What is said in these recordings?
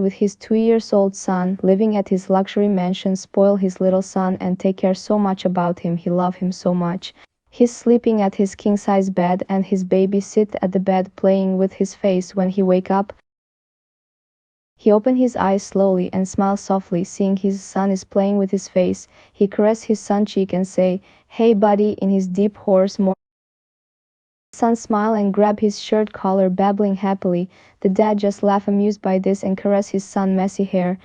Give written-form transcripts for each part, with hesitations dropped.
with his 2-year-old son, living at his luxury mansion, spoil his little son and take care so much about him. He love him so much. He's sleeping at his king-size bed and his baby sit at the bed playing with his face. When he wake up, he open his eyes slowly and smile softly, seeing his son is playing with his face. He caress his son cheek and say, "Hey buddy," in his deep hoarse voice. Son smile and grab his shirt collar, babbling happily. The dad just laugh amused by this and caress his son messy hair.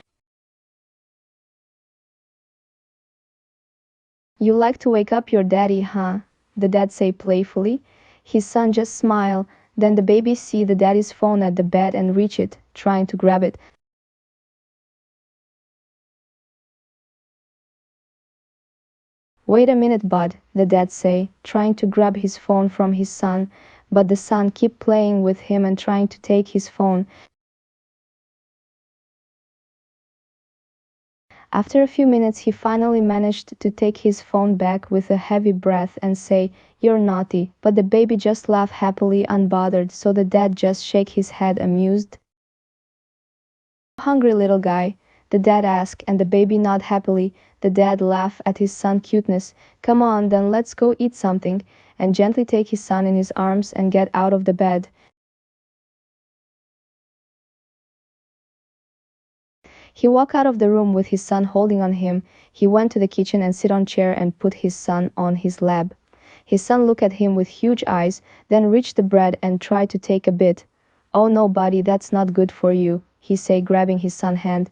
"You like to wake up your daddy, huh?" the dad say playfully. His son just smile. Then the baby see the daddy's phone at the bed and reach it, trying to grab it. "Wait a minute, bud," the dad say, trying to grab his phone from his son, but the son keep playing with him and trying to take his phone. After a few minutes he finally managed to take his phone back with a heavy breath and say, "You're naughty," but the baby just laugh happily unbothered, so the dad just shake his head amused. "Hungry little guy?" the dad ask, and the baby nod happily. The dad laugh at his son cuteness. "Come on then, let's go eat something," and gently take his son in his arms and get out of the bed. He walked out of the room with his son holding on him. He went to the kitchen and sit on chair and put his son on his lap. His son looked at him with huge eyes, then reached the bread and tried to take a bit. "Oh no, buddy, that's not good for you," he say, grabbing his son's hand.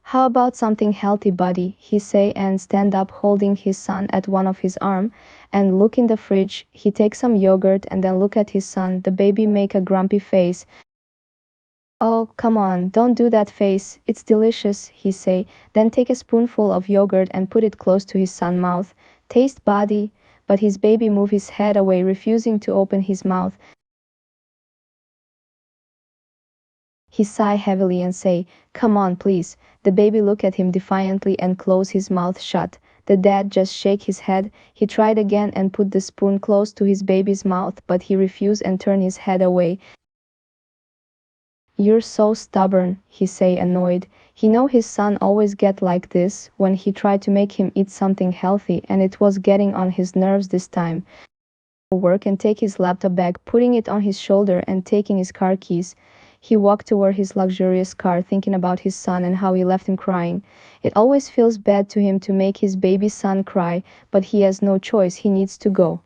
"How about something healthy, buddy?" he say, and stand up holding his son at one of his arm and look in the fridge. He take some yogurt and then look at his son. The baby make a grumpy face. "Oh, come on, don't do that face. It's delicious," he say, then take a spoonful of yogurt and put it close to his son's mouth. "Taste, buddy." But his baby move his head away, refusing to open his mouth. He sigh heavily and say, "Come on, please." The baby look at him defiantly and close his mouth shut. The dad just shake his head. He tried again and put the spoon close to his baby's mouth, but he refused and turned his head away. "You're so stubborn," he say, annoyed. He know his son always get like this when he tried to make him eat something healthy, and it was getting on his nerves this time. Work and take his laptop bag, putting it on his shoulder and taking his car keys. He walked toward his luxurious car, thinking about his son and how he left him crying. It always feels bad to him to make his baby son cry, but he has no choice, he needs to go.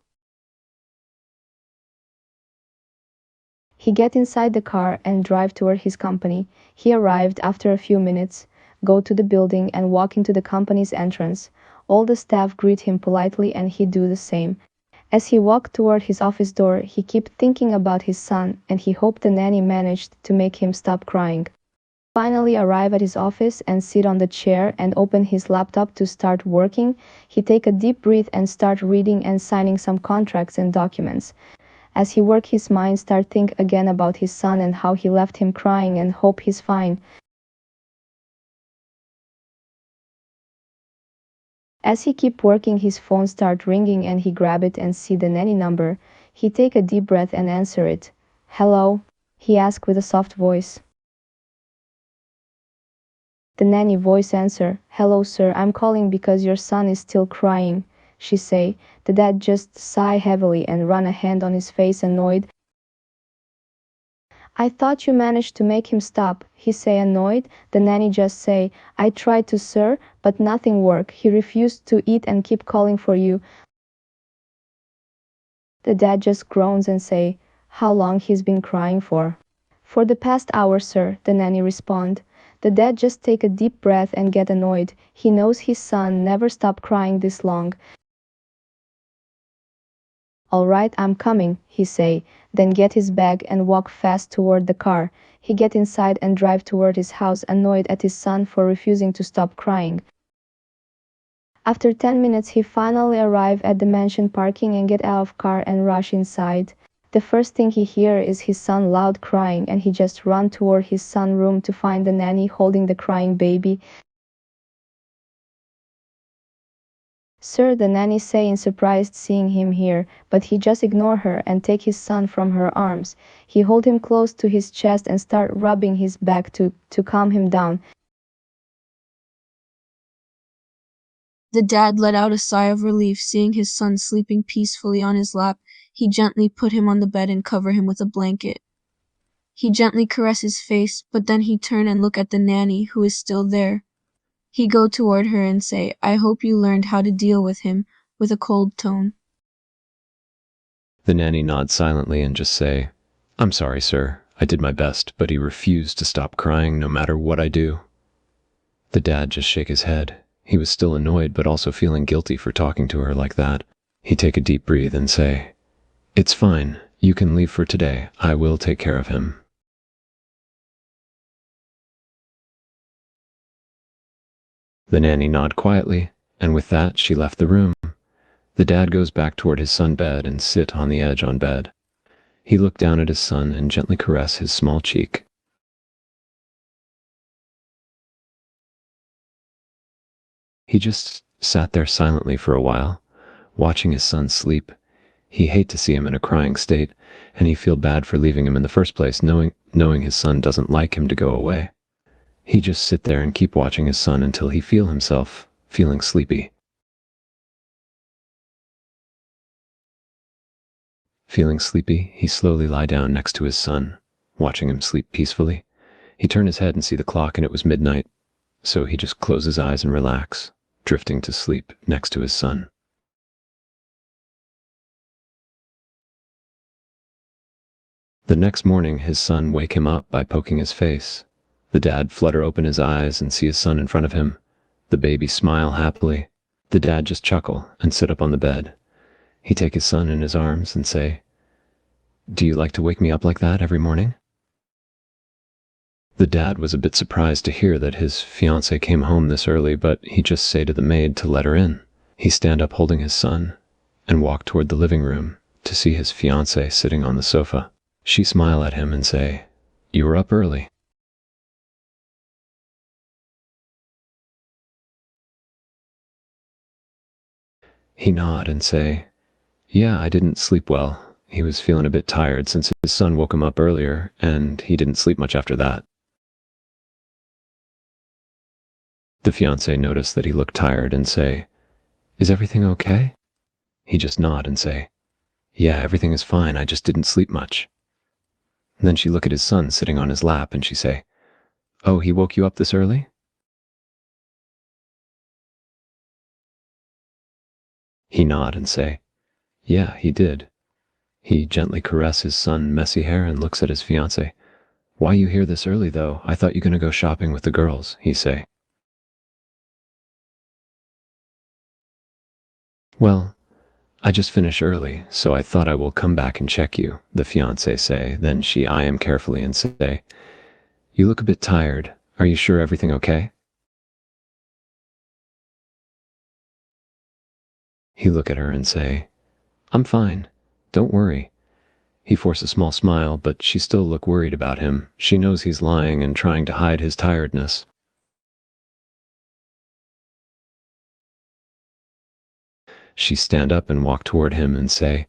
He get inside the car and drive toward his company. He arrived after a few minutes, go to the building and walk into the company's entrance. All the staff greet him politely and he do the same. As he walked toward his office door, he kept thinking about his son, and he hoped the nanny managed to make him stop crying. Finally arrive at his office and sit on the chair and open his laptop to start working. He take a deep breath and start reading and signing some contracts and documents. As he work, his mind start think again about his son and how he left him crying and hope he's fine. As he keep working, his phone start ringing and he grab it and see the nanny number. He take a deep breath and answer it. "Hello?" he ask with a soft voice. The nanny voice answer, "Hello sir, I'm calling because your son is still crying," she say. The dad just sigh heavily and run a hand on his face, annoyed. "I thought you managed to make him stop," he say, annoyed. The nanny just say, "I tried to, sir, but nothing worked. He refused to eat and keep calling for you." The dad just groans and say, "How long he's been crying for?" "For the past hour, sir," the nanny respond. The dad just take a deep breath and get annoyed. He knows his son never stopped crying this long. "All right, I'm coming," he say, then get his bag and walk fast toward the car. He get inside and drive toward his house, annoyed at his son for refusing to stop crying. After 10 minutes he finally arrive at the mansion parking and get out of car and rush inside. The first thing he hear is his son loud crying, and he just run toward his son room to find the nanny holding the crying baby. "Sir," the nanny say in surprise seeing him here, but he just ignore her and take his son from her arms. He hold him close to his chest and start rubbing his back to calm him down. The dad let out a sigh of relief seeing his son sleeping peacefully on his lap. He gently put him on the bed and cover him with a blanket. He gently caress his face, but then he turn and look at the nanny, who is still there. He go toward her and say, "I hope you learned how to deal with him," with a cold tone. The nanny nods silently and just say, "I'm sorry, sir. I did my best, but he refused to stop crying no matter what I do." The dad just shake his head. He was still annoyed, but also feeling guilty for talking to her like that. He take a deep breath and say, "It's fine. You can leave for today. I will take care of him." The nanny nod quietly, and with that she left the room. The dad goes back toward his son bed and sit on the edge on bed. He looked down at his son and gently caress his small cheek. He just sat there silently for a while, watching his son sleep. He hate to see him in a crying state, and he feel bad for leaving him in the first place, knowing his son doesn't like him to go away. He just sit there and keep watching his son until he feel himself feeling sleepy. Feeling sleepy, he slowly lie down next to his son, watching him sleep peacefully. He turn his head and see the clock, and it was midnight, so he just close his eyes and relax, drifting to sleep next to his son. The next morning, his son wake him up by poking his face. The dad flutter open his eyes and see his son in front of him. The baby smile happily. The dad just chuckle and sit up on the bed. He take his son in his arms and say, "Do you like to wake me up like that every morning?" The dad was a bit surprised to hear that his fiancée came home this early, but he just say to the maid to let her in. He stand up holding his son and walk toward the living room to see his fiancée sitting on the sofa. She smile at him and say, "You were up early." He nod and say, "Yeah, I didn't sleep well." He was feeling a bit tired since his son woke him up earlier, and he didn't sleep much after that. The fiancé noticed that he looked tired and say, "Is everything okay?" He just nod and say, "Yeah, everything is fine. I just didn't sleep much." Then she look at his son sitting on his lap and she say, "Oh, he woke you up this early?" He nod and say, "Yeah, he did." He gently caress his son's messy hair and looks at his fiancée. "Why you here this early though? I thought you gonna go shopping with the girls," he say. "Well, I just finished early, so I thought I will come back and check you," the fiancée say. Then she eye him carefully and say, "You look a bit tired. Are you sure everything okay?" He look at her and say, "I'm fine. Don't worry." He forced a small smile, but she still look worried about him. She knows he's lying and trying to hide his tiredness. She stand up and walk toward him and say,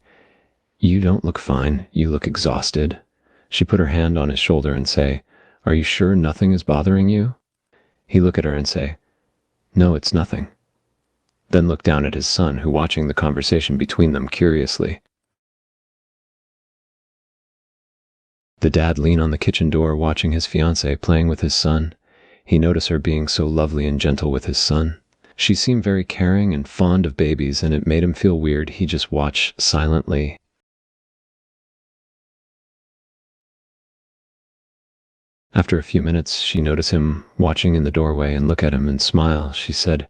"You don't look fine. You look exhausted." She put her hand on his shoulder and say, "Are you sure nothing is bothering you?" He look at her and say, "No, it's nothing." Then look down at his son, who watching the conversation between them curiously. The dad lean on the kitchen door watching his fiancée playing with his son. He noticed her being so lovely and gentle with his son. She seemed very caring and fond of babies, and it made him feel weird. He just watched silently. After a few minutes, she noticed him watching in the doorway and look at him and smile. She said,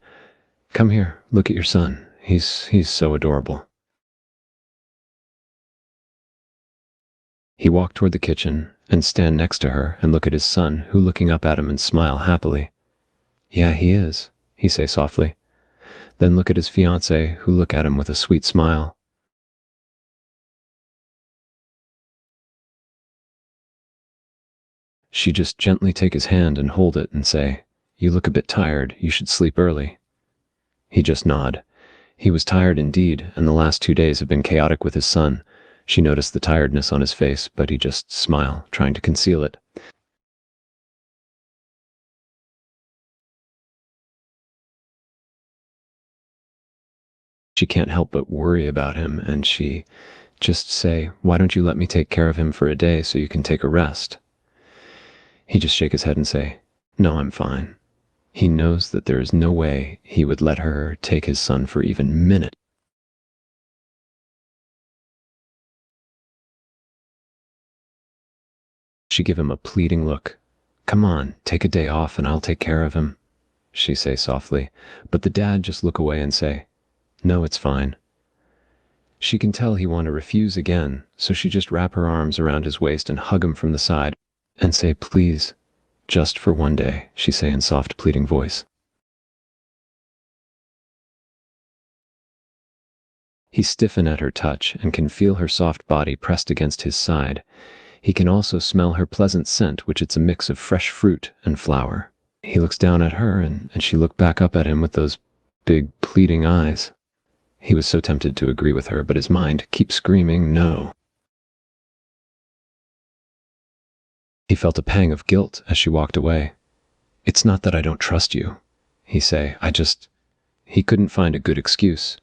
"Come here, look at your son. He's so adorable." He walked toward the kitchen and stand next to her and look at his son, who looking up at him and smile happily. "Yeah, he is," he say softly. Then look at his fiancée, who look at him with a sweet smile. She just gently take his hand and hold it and say, "You look a bit tired. You should sleep early." He just nod. He was tired indeed, and the last 2 days have been chaotic with his son. She noticed the tiredness on his face, but he just smiled, trying to conceal it. She can't help but worry about him, and she just say, "Why don't you let me take care of him for a day so you can take a rest?" He just shake his head and say, "No, I'm fine." He knows that there is no way he would let her take his son for even a minute. She give him a pleading look. "Come on, take a day off and I'll take care of him," she say softly, but the dad just look away and say, "No, it's fine." She can tell he want to refuse again, so she just wrap her arms around his waist and hug him from the side and say, "Please, just for one day," she say in soft pleading voice. He stiffen at her touch and can feel her soft body pressed against his side. He can also smell her pleasant scent, which it's a mix of fresh fruit and flower. He looks down at her, and she looked back up at him with those big, pleading eyes. He was so tempted to agree with her, but his mind keeps screaming no. He felt a pang of guilt as she walked away. "It's not that I don't trust you," he say. He couldn't find a good excuse.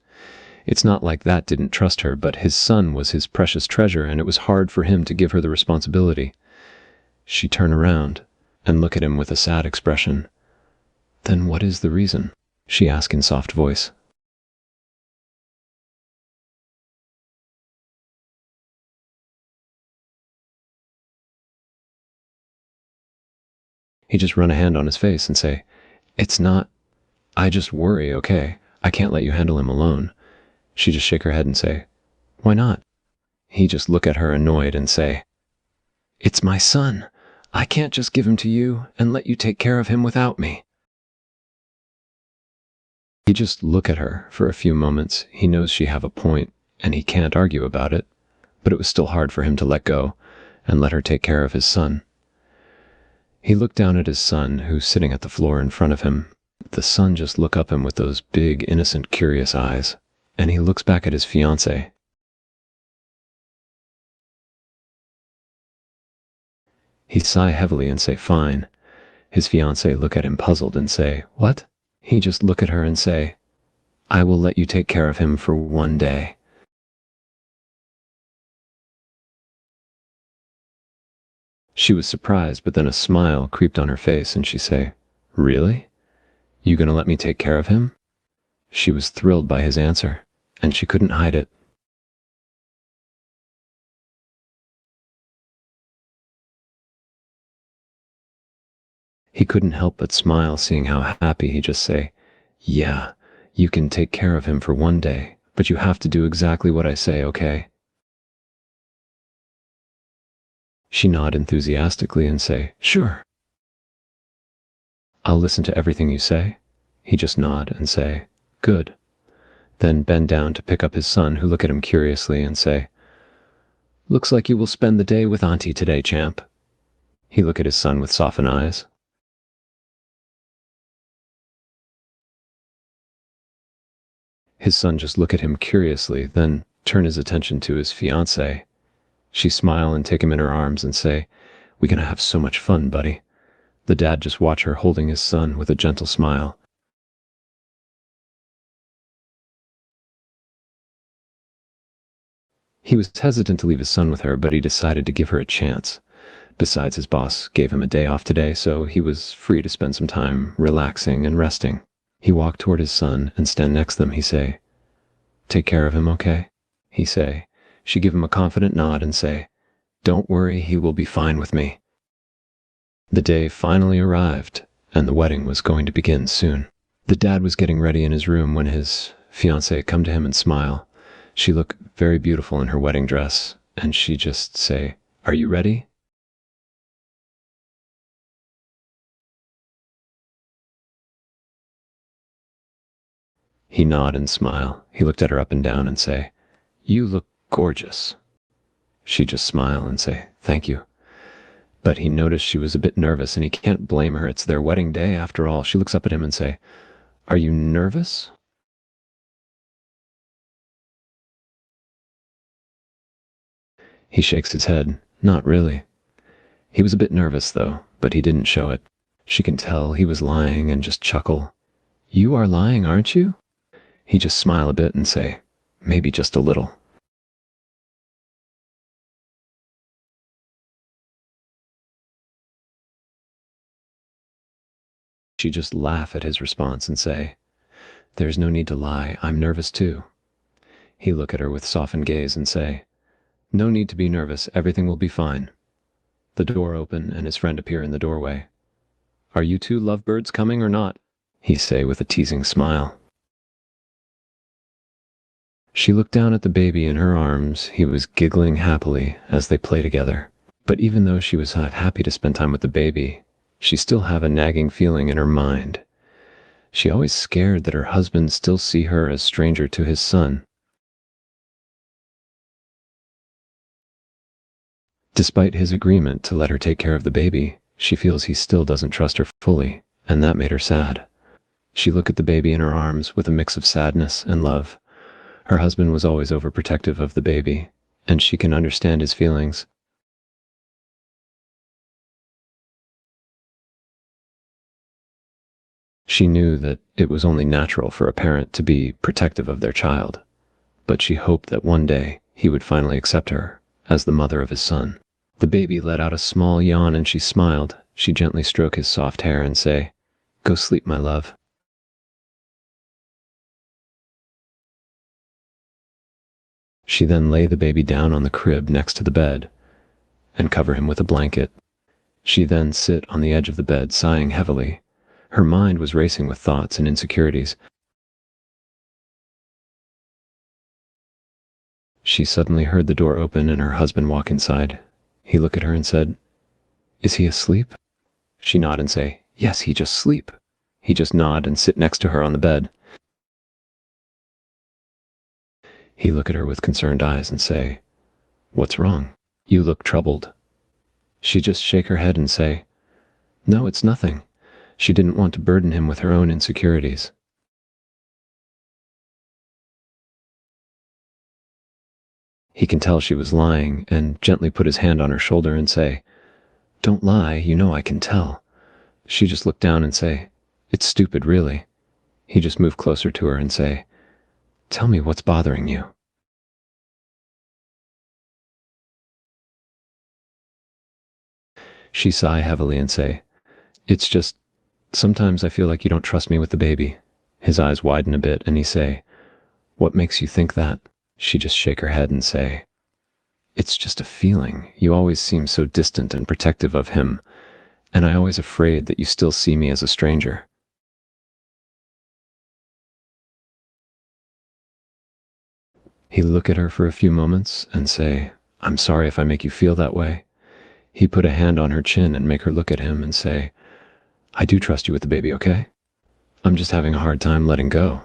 It's not like that didn't trust her, but his son was his precious treasure, and it was hard for him to give her the responsibility. She turned around and looked at him with a sad expression. "Then what is the reason?" she asked in soft voice. He just run a hand on his face and say, "It's not, I just worry, okay? I can't let you handle him alone." She just shake her head and say, "Why not?" He just look at her annoyed and say, "It's my son. I can't just give him to you and let you take care of him without me." He just look at her for a few moments. He knows she have a point and he can't argue about it, but it was still hard for him to let go and let her take care of his son. He looked down at his son, who's sitting at the floor in front of him. The son just look up him with those big, innocent, curious eyes, and he looks back at his fiancée. He sigh heavily and say, "Fine." His fiancée look at him puzzled and say, "What?" He just look at her and say, "I will let you take care of him for one day." She was surprised, but then a smile creeped on her face and she say, "Really? You gonna let me take care of him?" She was thrilled by his answer, and she couldn't hide it. He couldn't help but smile, seeing how happy. He just say, "Yeah, you can take care of him for one day, but you have to do exactly what I say, okay?" She nod enthusiastically and say, "Sure. I'll listen to everything you say." He just nod and say, "Good." Then bend down to pick up his son, who look at him curiously and say, "Looks like you will spend the day with Auntie today, champ." He look at his son with softened eyes. His son just look at him curiously, then turn his attention to his fiancée. She smile and take him in her arms and say, "We gonna have so much fun, buddy." The dad just watch her holding his son with a gentle smile. He was hesitant to leave his son with her, but he decided to give her a chance. Besides, his boss gave him a day off today, so he was free to spend some time relaxing and resting. He walked toward his son and stand next to them. He say, "Take care of him, okay?" He say. She give him a confident nod and say, "Don't worry, he will be fine with me." The day finally arrived, and the wedding was going to begin soon. The dad was getting ready in his room when his fiancée come to him and smile. She looked very beautiful in her wedding dress, and she just say, "Are you ready?" He nod and smile. He looked at her up and down and say, "You look gorgeous." She just smile and say, "Thank you." But he noticed she was a bit nervous, and he can't blame her. It's their wedding day after all. She looks up at him and say, "Are you nervous?" He shakes his head. Not really. He was a bit nervous, though, but he didn't show it. She can tell he was lying and just chuckle. You are lying, aren't you? He just smile a bit and say, maybe just a little. She just laugh at his response and say, there's no need to lie, I'm nervous too. He look at her with softened gaze and say, no need to be nervous, everything will be fine. The door open and his friend appear in the doorway. Are you two lovebirds coming or not? He say with a teasing smile. She looked down at the baby in her arms. He was giggling happily as they play together. But even though she was not happy to spend time with the baby, she still have a nagging feeling in her mind. She always scared that her husband still see her as stranger to his son. Despite his agreement to let her take care of the baby, she feels he still doesn't trust her fully, and that made her sad. She looked at the baby in her arms with a mix of sadness and love. Her husband was always overprotective of the baby, and she can understand his feelings. She knew that it was only natural for a parent to be protective of their child, but she hoped that one day he would finally accept her as the mother of his son. The baby let out a small yawn and she smiled. She gently stroked his soft hair and say, "Go sleep, my love." She then lay the baby down on the crib next to the bed and cover him with a blanket. She then sit on the edge of the bed, sighing heavily. Her mind was racing with thoughts and insecurities. She suddenly heard the door open and her husband walk inside. He looked at her and said, "Is he asleep?" She nod and say, "Yes, he just sleep." He just nod and sit next to her on the bed. He look at her with concerned eyes and say, "What's wrong? You look troubled." She just shake her head and say, "No, it's nothing." She didn't want to burden him with her own insecurities. He can tell she was lying and gently put his hand on her shoulder and say, "Don't lie, you know I can tell." She just looked down and say, "It's stupid, really." He just moved closer to her and say, "Tell me what's bothering you." She sigh heavily and say, "It's just, sometimes I feel like you don't trust me with the baby." His eyes widen a bit and he say, "What makes you think that?" She just shake her head and say, "It's just a feeling. You always seem so distant and protective of him, and I always afraid that you still see me as a stranger." He look at her for a few moments and say, "I'm sorry if I make you feel that way." He put a hand on her chin and make her look at him and say, "I do trust you with the baby, okay? I'm just having a hard time letting go."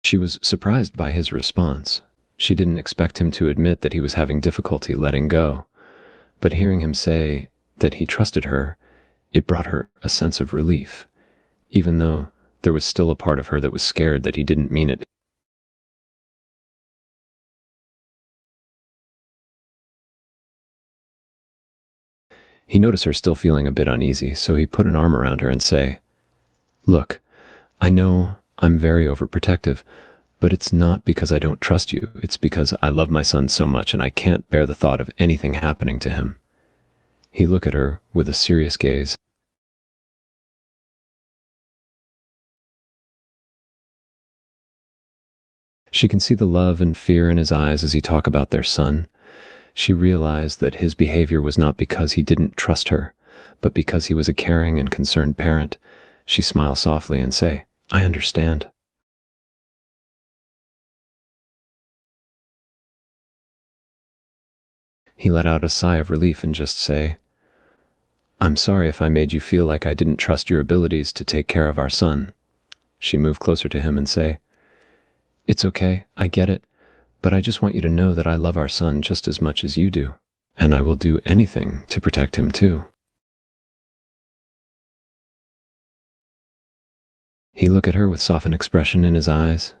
She was surprised by his response. She didn't expect him to admit that he was having difficulty letting go, but hearing him say that he trusted her, it brought her a sense of relief, even though there was still a part of her that was scared that he didn't mean it. He noticed her still feeling a bit uneasy, so he put an arm around her and say, "Look, I know I'm very overprotective, but it's not because I don't trust you. It's because I love my son so much and I can't bear the thought of anything happening to him." He looked at her with a serious gaze. She can see the love and fear in his eyes as he talked about their son. She realized that his behavior was not because he didn't trust her, but because he was a caring and concerned parent. She smiled softly and say, "I understand." He let out a sigh of relief and just say, "I'm sorry if I made you feel like I didn't trust your abilities to take care of our son." She moved closer to him and say, "It's okay, I get it, but I just want you to know that I love our son just as much as you do, and I will do anything to protect him too." He looked at her with softened expression in his eyes.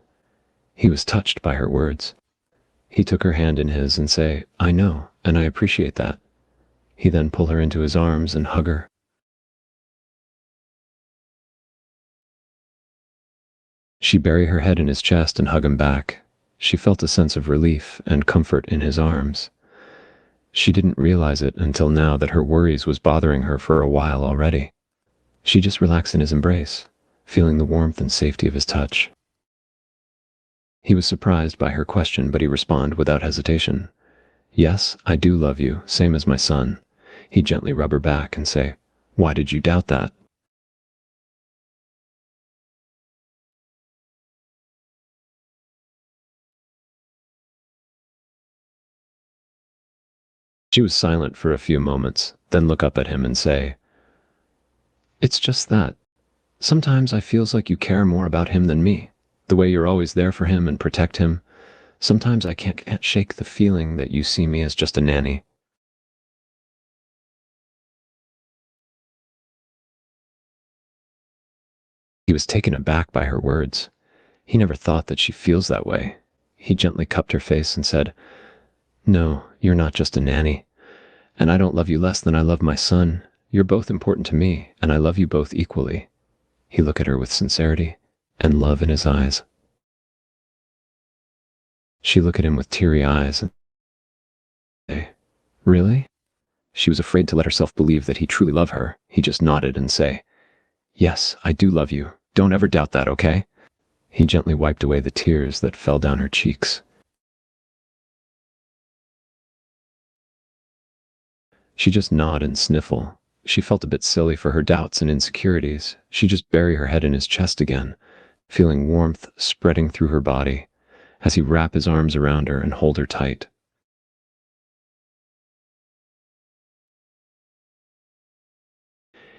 He was touched by her words. He took her hand in his and say, "I know, and I appreciate that." He then pulled her into his arms and hug her. She buried her head in his chest and hugged him back. She felt a sense of relief and comfort in his arms. She didn't realize it until now that her worries was bothering her for a while already. She just relaxed in his embrace, feeling the warmth and safety of his touch. He was surprised by her question, but he responded without hesitation. "Yes, I do love you, same as my son." He gently rubbed her back and say, "Why did you doubt that?" She was silent for a few moments, then looked up at him and say, "It's just that. Sometimes I feels like you care more about him than me, the way you're always there for him and protect him. Sometimes I can't shake the feeling that you see me as just a nanny." He was taken aback by her words. He never thought that she feels that way. He gently cupped her face and said, "No, you're not just a nanny. And I don't love you less than I love my son. You're both important to me, and I love you both equally." He looked at her with sincerity and love in his eyes. She looked at him with teary eyes and said, "Really?" She was afraid to let herself believe that he truly loved her. He just nodded and said, "Yes, I do love you. Don't ever doubt that, okay?" He gently wiped away the tears that fell down her cheeks. She just nodded and sniffled. She felt a bit silly for her doubts and insecurities. She just buried her head in his chest again, feeling warmth spreading through her body as he wrapped his arms around her and held her tight.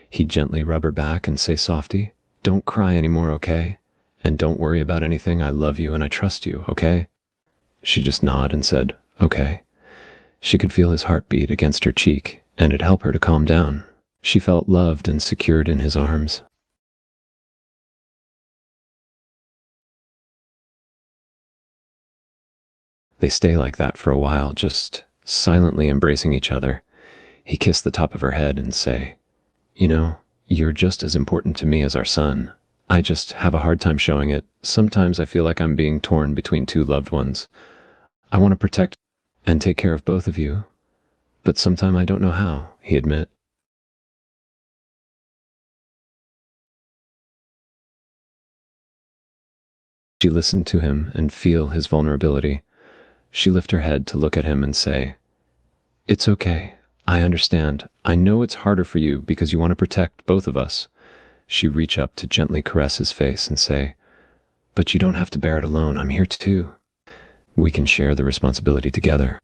He gently rubbed her back and say softly, "Don't cry anymore, okay? And don't worry about anything. I love you and I trust you, okay?" She just nodded and said, "Okay." She could feel his heartbeat against her cheek, and it helped her to calm down. She felt loved and secured in his arms. They stay like that for a while, just silently embracing each other. He kissed the top of her head and say, "You know, you're just as important to me as our son. I just have a hard time showing it. Sometimes I feel like I'm being torn between two loved ones. I want to protect and take care of both of you, but sometimes I don't know how," he admitted. She listened to him and feel his vulnerability. She lifted her head to look at him and say, "It's okay. I understand. I know it's harder for you because you want to protect both of us." She reached up to gently caress his face and say, "But you don't have to bear it alone. I'm here too. We can share the responsibility together."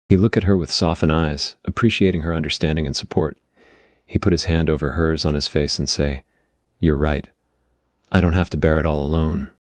He looked at her with softened eyes, appreciating her understanding and support. He put his hand over hers on his face and say, "You're right. I don't have to bear it all alone.